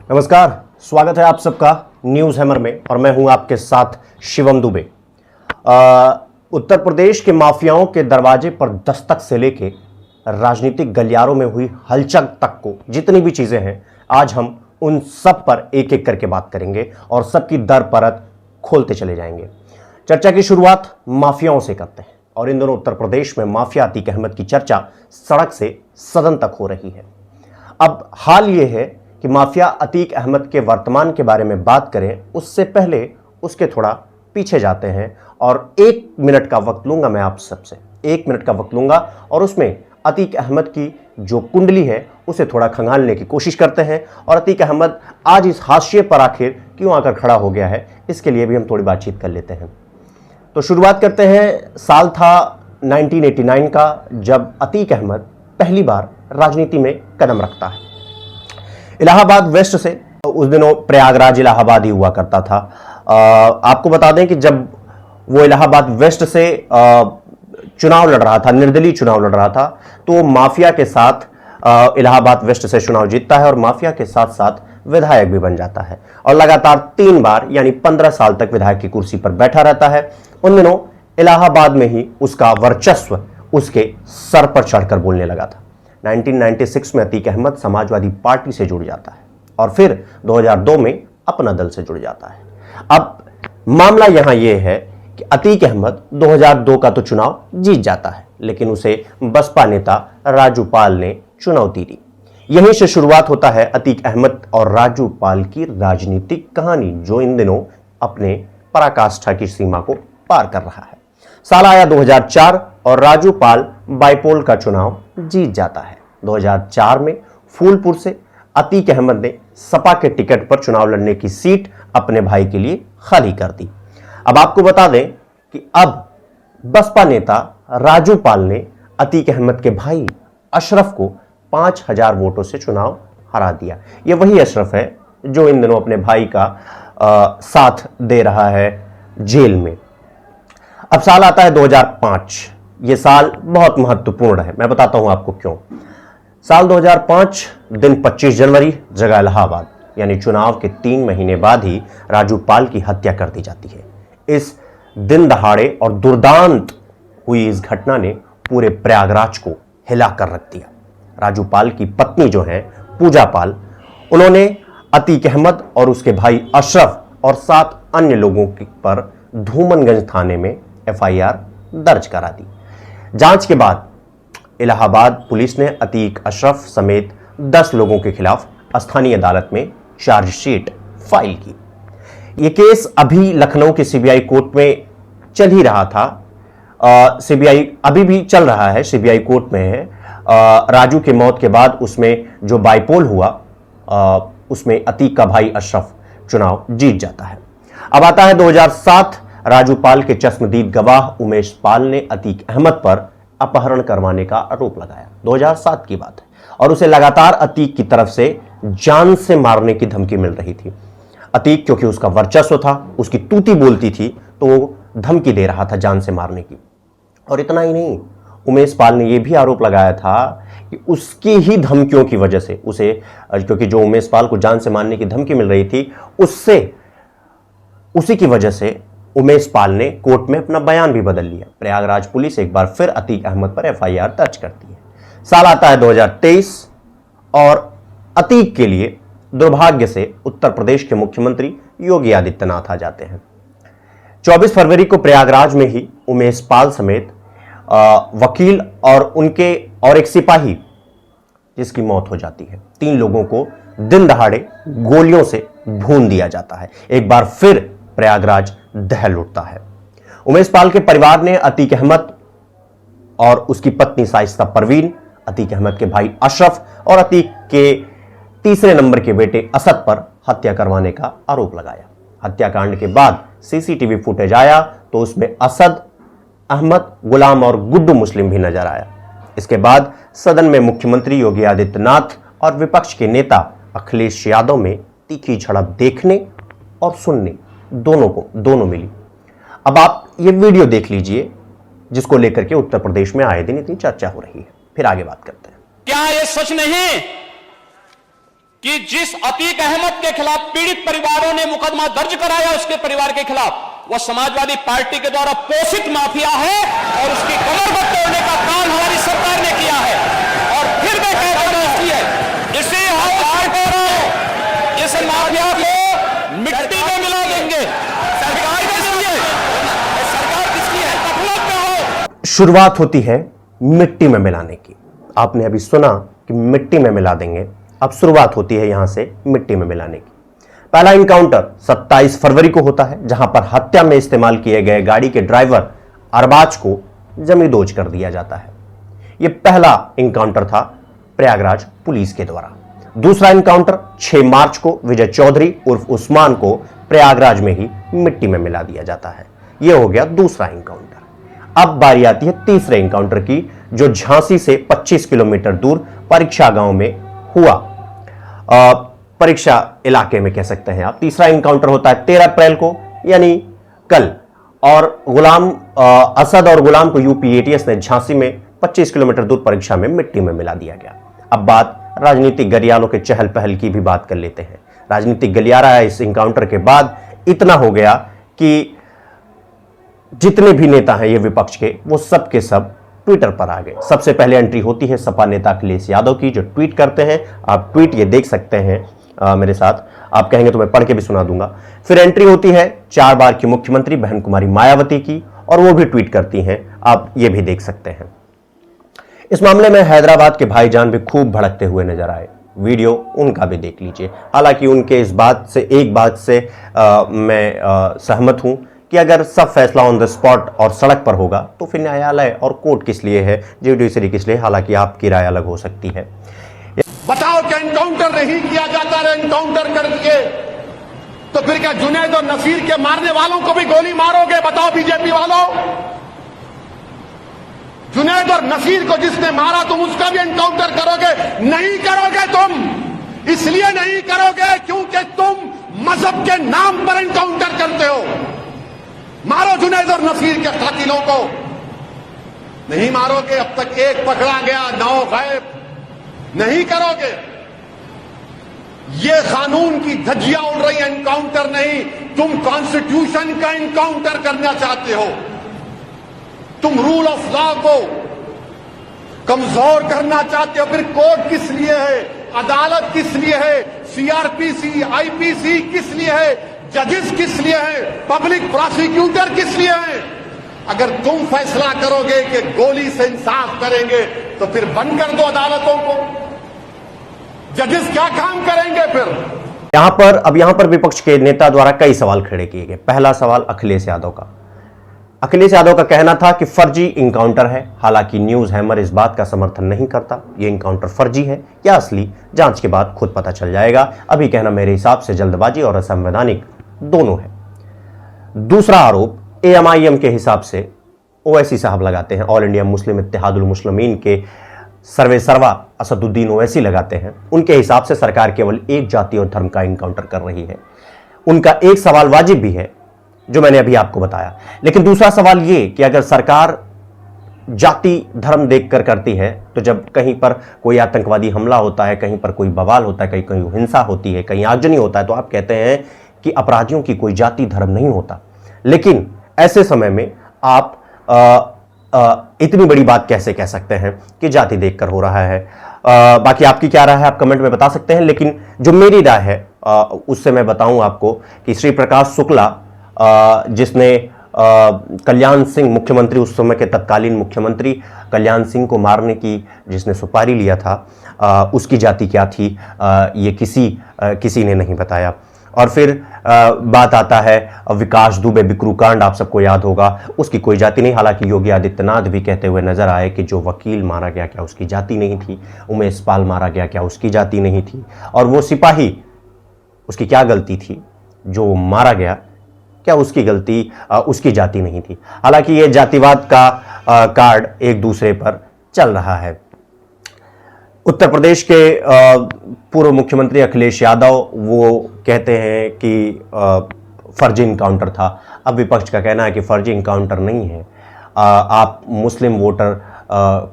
नमस्कार, स्वागत है आप सबका न्यूज हैमर में और मैं हूं आपके साथ शिवम दुबे। उत्तर प्रदेश के माफियाओं के दरवाजे पर दस्तक से लेके राजनीतिक गलियारों में हुई हलचल तक को जितनी भी चीजें हैं, आज हम उन सब पर एक एक करके बात करेंगे और सबकी दर परत खोलते चले जाएंगे। चर्चा की शुरुआत माफियाओं से करते हैं और इन दिनों उत्तर प्रदेश में माफिया अतीक अहमद की चर्चा सड़क से सदन तक हो रही है। अब हाल ये है कि माफिया अतीक अहमद के वर्तमान के बारे में बात करें उससे पहले उसके थोड़ा पीछे जाते हैं और 1 मिनट का वक्त लूंगा। मैं आप सबसे 1 मिनट का वक्त लूंगा और उसमें अतीक अहमद की जो कुंडली है उसे थोड़ा खंगालने की कोशिश करते हैं और अतीक अहमद आज इस हाशिए पर आखिर क्यों आकर खड़ा हो गया है, इसके लिए भी हम थोड़ी बातचीत कर लेते हैं। तो शुरुआत करते हैं। साल था 1989 का, जब अतीक अहमद पहली बार राजनीति में कदम रखता है। इलाहाबाद वेस्ट से, उस दिनों प्रयागराज इलाहाबाद ही हुआ करता था। आपको बता दें कि जब वो इलाहाबाद वेस्ट से चुनाव लड़ रहा था, निर्दलीय चुनाव लड़ रहा था, तो माफिया के साथ इलाहाबाद वेस्ट से चुनाव जीतता है और माफिया के साथ साथ विधायक भी बन जाता है और लगातार 3 बार यानी 15 साल तक विधायक की कुर्सी पर बैठा रहता है। उन दिनों इलाहाबाद में ही उसका वर्चस्व उसके सर पर चढ़कर बोलने लगा था। 1996 में अतीक अहमद समाजवादी पार्टी से जुड़ जाता है और फिर 2002 में अपना दल से जुड़ जाता है। अब मामला यहां यह है कि अतीक अहमद 2002 का तो चुनाव जीत जाता है, लेकिन उसे बसपा नेता राजू पाल ने चुनौती दी। यहीं से शुरुआत होता है अतीक अहमद और राजू पाल की राजनीतिक कहानी, जो इन दिनों अपने पराकाष्ठा की सीमा को पार कर रहा है। साल आया 2004 और राजू पाल बाईपोल का चुनाव जीत जाता है। 2004 में फूलपुर से अतीक अहमद ने सपा के टिकट पर चुनाव लड़ने की सीट अपने भाई के लिए खाली कर दी। अब आपको बता दें कि अब बसपा नेता राजू पाल ने अतीक अहमद के भाई अशरफ को 5000 वोटों से चुनाव हरा दिया। यह वही अशरफ है जो इन दिनों अपने भाई का साथ दे रहा है जेल में। अब साल आता है 2005। यह साल बहुत महत्वपूर्ण है, मैं बताता हूं आपको क्यों। साल 2005, दिन 25 जनवरी, जगह इलाहाबाद, यानी चुनाव के 3 महीने बाद ही राजू पाल की हत्या कर दी जाती है। इस दिन दहाड़े और दुर्दांत हुई इस घटना ने पूरे प्रयागराज को हिला कर रख दिया। राजू पाल की पत्नी जो है पूजा पाल, उन्होंने अतीक अहमद और उसके भाई अशरफ और 7 अन्य लोगों पर धूमनगंज थाने में FIR दर्ज करा दी। जांच के बाद इलाहाबाद पुलिस ने अतीक, अशरफ समेत 10 लोगों के खिलाफ स्थानीय अदालत में चार्जशीट फाइल की। यह केस अभी लखनऊ के CBI कोर्ट में चल ही रहा था। CBI अभी भी चल रहा है, CBI कोर्ट में है। राजू के मौत के बाद उसमें जो बाईपोल हुआ, उसमें अतीक का भाई अशरफ चुनाव जीत जाता है। अब आता है 2007। राजू पाल के चश्मदीद गवाह उमेश पाल ने अतीक अहमद पर अपहरण करवाने का आरोप लगाया। 2007 की बात है और उसे लगातार अतीक की तरफ से जान से मारने की धमकी मिल रही थी। अतीक, क्योंकि उसका वर्चस्व था, उसकी तूती बोलती थी, तो वो धमकी दे रहा था जान से मारने की। और इतना ही नहीं, उमेश पाल ने यह भी आरोप लगाया था कि उसकी ही धमकियों की वजह से उसे, क्योंकि जो उमेश पाल को जान से मारने की धमकी मिल रही थी, उसी की वजह से उमेश पाल ने कोर्ट में अपना बयान भी बदल लिया। प्रयागराज पुलिस एक बार फिर अतीक अहमद पर FIR दर्ज करती है। साल आता है 2023 और अतीक के लिए दुर्भाग्य से उत्तर प्रदेश के मुख्यमंत्री योगी आदित्यनाथ आ जाते हैं। 24 फरवरी को प्रयागराज में ही उमेश पाल समेत वकील और एक सिपाही जिसकी मौत हो जाती है। 3 लोगों को दिन दहाड़े गोलियों से भून दिया जाता है। एक बार फिर प्रयागराज दहल उठता है। उमेश पाल के परिवार ने अतीक अहमद और उसकी पत्नी शाइस्ता परवीन, अतीक अहमद के भाई अशरफ और अतीक के तीसरे नंबर के बेटे असद पर हत्या करवाने का आरोप लगाया। हत्याकांड के बाद CCTV फुटेज आया तो उसमें असद, अहमद, गुलाम और गुड्डू मुस्लिम भी नजर आया। इसके बाद सदन में मुख्यमंत्री योगी आदित्यनाथ और विपक्ष के नेता अखिलेश यादव में तीखी झड़प देखने और सुनने दोनों मिली। अब आप ये वीडियो देख लीजिए, जिसको लेकर के उत्तर प्रदेश में आए दिन इतनी चर्चा हो रही है। फिर आगे बात करते हैं। क्या ये सच नहीं कि जिस अतीक अहमद के खिलाफ पीड़ित परिवारों ने मुकदमा दर्ज कराया उसके परिवार के खिलाफ, वह समाजवादी पार्टी के द्वारा पोषित माफिया है और उसकी कमर को तोड़ने का काम हमारी सरकार ने किया है। और फिर मैं कह रहा हूं इसे हम इस माफिया को मिट्टी में मिला देंगे। सरकार किसकी है? सरकार किसकी है? गफलत में हो। शुरुआत होती है मिट्टी में मिलाने की। आपने अभी सुना कि मिट्टी में मिला देंगे, अब शुरुआत होती है यहां से मिट्टी में मिलाने की। पहला इनकाउंटर 27 फरवरी को होता है, जहां पर हत्या में इस्तेमाल किए गए गाड़ी के ड्राइवर अरबाज को जमींदोज कर दिया जाता है। यह पहला इनकाउंटर था प्रयागराज पुलिस के द्वारा। दूसरा इनकाउंटर 6 मार्च को विजय चौधरी उर्फ उस्मान को प्रयागराज में ही मिट्टी में मिला दिया जाता है। यह हो गया दूसरा इनकाउंटर। अब बारी आती है तीसरे इनकाउंटर की, जो झांसी से 25 किलोमीटर दूर परीक्षा गांव में हुआ। परीक्षा इलाके में कह सकते हैं आप। तीसरा इनकाउंटर होता है 13 अप्रैल को, यानी कल, और गुलाम असद और गुलाम को यूपी एटीएस ने झांसी में 25 किलोमीटर दूर परीक्षा में मिट्टी में मिला दिया गया। अब बात राजनीतिक गलियारों के चहल पहल की भी बात कर लेते हैं। राजनीतिक गलियारा इस इनकाउंटर के बाद इतना हो गया कि जितने भी नेता हैं ये विपक्ष के, वो सब के सब ट्विटर पर आ गए। सबसे पहले एंट्री होती है सपा नेता अखिलेश यादव की, जो ट्वीट करते हैं। आप ट्वीट ये देख सकते हैं मेरे साथ, आप कहेंगे तो मैं पढ़ के भी सुना दूंगा। फिर एंट्री होती है 4 बार की मुख्यमंत्री बहन कुमारी मायावती की, और वो भी ट्वीट करती हैं, आप ये भी देख सकते हैं। इस मामले में हैदराबाद के भाईजान भी खूब भड़कते हुए नजर आए। वीडियो उनका भी देख लीजिए। हालांकि उनके इस बात से मैं सहमत हूं कि अगर सब फैसला ऑन द स्पॉट और सड़क पर होगा तो फिर न्यायालय और कोर्ट किस लिए है, जुडिशरी किस लिए। हालांकि आपकी राय अलग हो सकती है। बताओ क्या एनकाउंटर नहीं किया जाता है? एनकाउंटर कर दिए तो फिर क्या जुनैद और नसीर के मारने वालों को भी गोली मारोगे? बताओ बीजेपी वालों, जुनैद और नसीर को जिसने मारा तुम उसका भी एनकाउंटर करोगे? नहीं करोगे तुम। इसलिए नहीं करोगे क्योंकि तुम मजहब के नाम पर एनकाउंटर करते हो। मारो जुनैद और नसीर के कातिलों को। नहीं मारोगे, अब तक एक पकड़ा गया, 9 गायब। नहीं करोगे। ये कानून की धज्जियां उड़ रही है, एनकाउंटर नहीं। तुम कॉन्स्टिट्यूशन का एनकाउंटर करना चाहते हो। तुम रूल ऑफ लॉ को कमजोर करना चाहते हो। फिर कोर्ट किस लिए है? अदालत किस लिए है? सीआरपीसी, आईपीसी किस लिए है? जजेस किस लिए है? पब्लिक प्रोसिक्यूटर किस लिए है? अगर तुम फैसला करोगे कि गोली से इंसाफ करेंगे तो फिर बंद कर दो अदालतों को। जजेस क्या काम करेंगे फिर? यहां पर विपक्ष के नेता द्वारा कई सवाल खड़े किए गए। पहला सवाल अखिलेश यादव का। अखिलेश यादव का कहना था कि फर्जी इनकाउंटर है। हालांकि न्यूज हैमर इस बात का समर्थन नहीं करता। यह इनकाउंटर फर्जी है या असली, जांच के बाद खुद पता चल जाएगा। अभी कहना मेरे हिसाब से जल्दबाजी और असंवैधानिक दोनों है। दूसरा आरोप एएमआईएम के हिसाब से ओवैसी साहब लगाते हैं। All India Muslim Ittehadul Muslimeen के सर्वेसर्वा असदुद्दीन ओवैसी लगाते हैं। उनके हिसाब से सरकार केवल एक जाति और धर्म का इनकाउंटर कर रही है। उनका एक सवाल वाजिब भी है, जो मैंने अभी आपको बताया। लेकिन दूसरा सवाल यह कि अगर सरकार जाति धर्म देखकर करती है, तो जब कहीं पर कोई आतंकवादी हमला होता है, कहीं पर कोई बवाल होता है, कहीं कहीं हिंसा होती है, कहीं आगजनी होता है, तो आप कहते हैं कि अपराधियों की कोई जाति धर्म नहीं होता। लेकिन ऐसे समय में आप इतनी बड़ी बात कैसे कह सकते हैं कि जाति देखकर हो रहा है? बाकी आपकी क्या राय है आप कमेंट में बता सकते हैं। लेकिन जो मेरी राय है उससे मैं बताऊं आपको कि श्री प्रकाश शुक्ला, जिसने कल्याण सिंह मुख्यमंत्री, उस समय के तत्कालीन मुख्यमंत्री कल्याण सिंह को मारने की जिसने सुपारी लिया था, उसकी जाति क्या थी, ये किसी ने नहीं बताया। और फिर बात आता है विकास दुबे बिक्रू कांड, आप सबको याद होगा, उसकी कोई जाति नहीं। हालांकि योगी आदित्यनाथ भी कहते हुए नजर आए कि जो वकील मारा गया क्या उसकी जाति नहीं थी, उमेश पाल मारा गया क्या उसकी जाति नहीं थी, और वो सिपाही उसकी क्या गलती थी जो मारा गया, क्या उसकी गलती उसकी जाति नहीं थी। हालांकि ये जातिवाद का कार्ड एक दूसरे पर चल रहा है। उत्तर प्रदेश के पूर्व मुख्यमंत्री अखिलेश यादव वो कहते हैं कि फर्जी इनकाउंटर था। अब विपक्ष का कहना है कि फर्जी इनकाउंटर नहीं है। आप मुस्लिम वोटर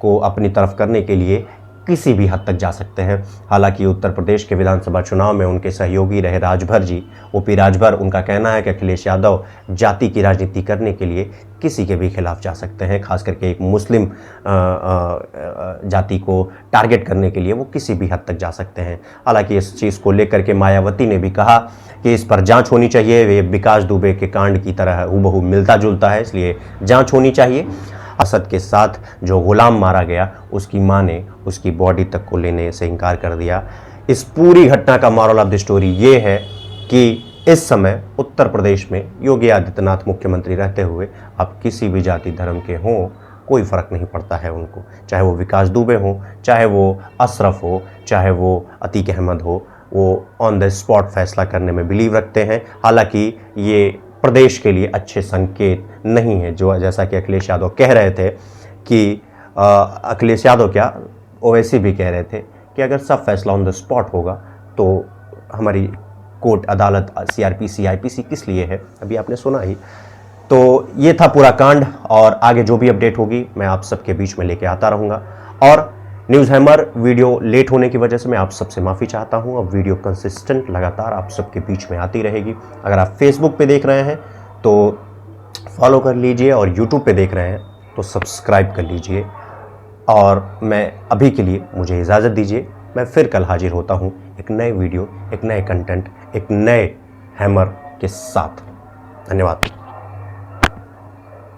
को अपनी तरफ करने के लिए किसी भी हद तक जा सकते हैं। हालांकि उत्तर प्रदेश के विधानसभा चुनाव में उनके सहयोगी रहे राजभर जी, ओपी राजभर, उनका कहना है कि अखिलेश यादव जाति की राजनीति करने के लिए किसी के भी खिलाफ जा सकते हैं, खास करके एक मुस्लिम जाति को टारगेट करने के लिए वो किसी भी हद तक जा सकते हैं। हालांकि इस चीज़ को लेकर के मायावती ने भी कहा कि इस पर जांच होनी चाहिए, ये विकास दुबे के कांड की तरह हूबहू मिलता जुलता है, इसलिए जांच होनी चाहिए। असद के साथ जो गुलाम मारा गया, उसकी मां ने उसकी बॉडी तक को लेने से इनकार कर दिया। इस पूरी घटना का मॉरल ऑफ द स्टोरी ये है कि इस समय उत्तर प्रदेश में योगी आदित्यनाथ मुख्यमंत्री रहते हुए अब किसी भी जाति धर्म के हों कोई फ़र्क नहीं पड़ता है उनको, चाहे वो विकास दुबे हों, चाहे वो अशरफ हो, चाहे वो अतीक अहमद हो, वो ऑन द स्पॉट फैसला करने में बिलीव रखते हैं। हालांकि ये प्रदेश के लिए अच्छे संकेत नहीं है, जो जैसा कि अखिलेश यादव कह रहे थे कि अखिलेश यादव क्या, ओवैसी भी कह रहे थे कि अगर सब फैसला ऑन द स्पॉट होगा तो हमारी कोर्ट अदालत सीआरपीसी आईपीसी किस लिए है, अभी आपने सुना ही। तो ये था पूरा कांड, और आगे जो भी अपडेट होगी मैं आप सबके बीच में लेके आता रहूँगा। और न्यूज़ हैमर वीडियो लेट होने की वजह से मैं आप सबसे माफ़ी चाहता हूं। अब वीडियो कंसिस्टेंट लगातार आप सबके बीच में आती रहेगी। अगर आप फेसबुक पे देख रहे हैं तो फॉलो कर लीजिए, और यूट्यूब पे देख रहे हैं तो सब्सक्राइब कर लीजिए। और मैं अभी के लिए मुझे इजाज़त दीजिए, मैं फिर कल हाजिर होता हूं एक नए वीडियो, एक नए कंटेंट, एक नए हैमर के साथ। धन्यवाद।